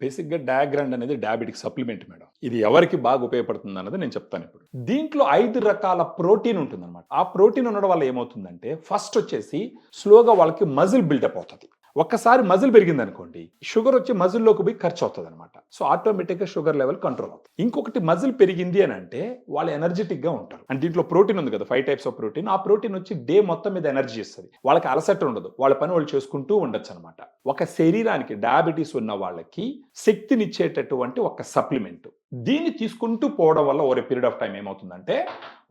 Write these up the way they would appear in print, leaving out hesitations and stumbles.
బేసిక్గా డయాగ్రాండ్ అనేది diabetic supplement madam. ఇది ఎవరికి బాగా ఉపయోగపడుతుంది అన్నది నేను చెప్తాను ఇప్పుడు. దీంట్లో 5 రకాల ప్రోటీన్ ఉంటుంది అనమాట. ఆ ప్రోటీన్ ఉండడం వల్ల ఏమవుతుందంటే ఫస్ట్ వచ్చేసి స్లోగా వాళ్ళకి మజిల్ బిల్డప్ అవుతుంది. ఒక్కసారి మజిల్ పెరిగింది అనుకోండి, షుగర్ వచ్చి మజిల్లోకి పోయి ఖర్చు అవుతుంది అనమాట. సో ఆటోమేటిక్గా షుగర్ లెవెల్ కంట్రోల్ అవుతుంది. ఇంకొకటి మజిల్ పెరిగింది అని అంటే వాళ్ళు ఎనర్జెటిక్ గా ఉంటారు. అండ్ దీంట్లో ప్రోటీన్ ఉంది కదా, 5 టైప్స్ ఆఫ్ ప్రోటీన్. ఆ ప్రోటీన్ వచ్చి డే మొత్తం మీద ఎనర్జీ ఇస్తుంది. వాళ్ళకి అలసట ఉండదు, వాళ్ళ పని వాళ్ళు చేసుకుంటూ ఉండొచ్చు అనమాట. ఒక శరీరానికి డయాబెటీస్ ఉన్న వాళ్ళకి శక్తినిచ్చేటటువంటి ఒక సప్లిమెంట్. దీన్ని తీసుకుంటూ పోవడం వల్ల ఓవర్ పీరియడ్ ఆఫ్ టైం ఏమవుతుందంటే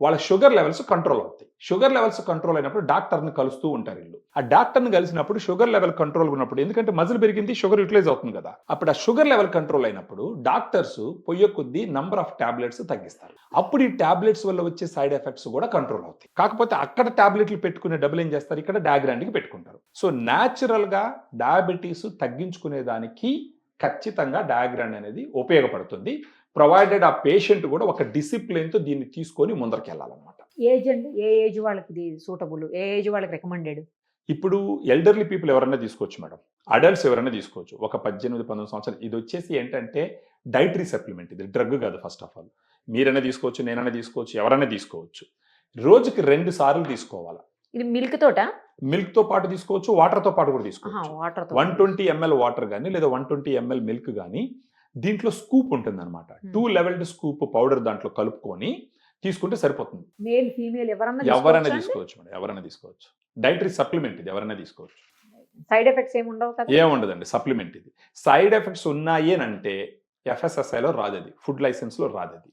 వాళ్ళ షుగర్ లెవెల్స్ కంట్రోల్ అవుతాయి. షుగర్ లెవెల్స్ కంట్రోల్ అయినప్పుడు డాక్టర్ని కలుస్తూ ఉంటారు వీళ్ళు. ఆ డాక్టర్ని కలిసినప్పుడు షుగర్ లెవెల్ కంట్రోల్ ఉన్నప్పుడు, ఎందుకంటే మజిల్ పెరిగింది, షుగర్ యూటిలైజ్ అవుతుంది కదా, అప్పుడు ఆ షుగర్ లెవెల్ కంట్రోల్ అయినప్పుడు డాక్టర్స్ పొయ్యే కొద్దీ నంబర్ ఆఫ్ టాబ్లెట్స్ తగ్గిస్తారు. అప్పుడు ఈ టాబ్లెట్స్ వల్ల వచ్చే సైడ్ ఎఫెక్ట్స్ కూడా కంట్రోల్ అవుతాయి. కాకపోతే అక్కడ టాబ్లెట్లు పెట్టుకునే డబ్బులు ఏం చేస్తారు, ఇక్కడ డయాగ్రాండ్కి పెట్టుకుంటారు. సో న్యాచురల్ గా డయాబెటీస్ తగ్గించుకునే దానికి ఖచ్చితంగా డయాగ్రాండ్ అనేది ఉపయోగపడుతుంది. ప్రొవైడెడ్ ఆ పేషెంట్ కూడా ఒక డిసిప్లిన్తో దీన్ని తీసుకొని ముందరికి వెళ్ళాలన్నమాట. ఏజ్ అండి, ఏ ఏజ్ వాళ్ళకి ఇది సూటబుల్, ఏ ఏజ్ వాళ్ళకి రికమెండెడ్? ఇప్పుడు ఎల్డర్లీ పీపుల్ ఎవరైనా తీసుకోవచ్చు మేడం, అడల్ట్స్ ఎవరైనా తీసుకోవచ్చు. ఒక 18-19 సంవత్సరాలు. ఇది వచ్చేసి ఏంటంటే డైటరీ సప్లిమెంట్, ఇది డ్రగ్ కాదు. ఫస్ట్ ఆఫ్ ఆల్ మీరైనా తీసుకోవచ్చు, నేనైనా తీసుకోవచ్చు, ఎవరైనా తీసుకోవచ్చు. రోజుకి 2 సార్లు తీసుకోవాలి. ఇది మిల్క్ తోట? మిల్క్ తో పాటు తీసుకోవచ్చు, వాటర్ తో పాటు కూడా తీసుకోవచ్చు. వాటర్ 120 ml వాటర్ కానీ లేదా 120 ml మిల్క్ కానీ, దీంట్లో స్కూప్ ఉంటుంది అనమాట. 2 లెవెల్డ్ స్కూప్ పౌడర్ దాంట్లో కలుపుకొని తీసుకుంటే సరిపోతుంది. మేల్ ఫీమేల్ ఎవరైనా తీసుకోవచ్చు మేడం, ఎవరైనా తీసుకోవచ్చు. డైటరీ సప్లిమెంట్ ఇది, ఎవరైనా తీసుకోవచ్చు. సైడ్ ఎఫెక్ట్స్ ఏమి ఉండవు కదా? ఏముండదండి, సప్లిమెంట్ ఇది. సైడ్ ఎఫెక్ట్స్ ఉన్నాయి అని అంటే FSSAI లో రాదు, అది ఫుడ్ లైసెన్స్ లో రాదు అది.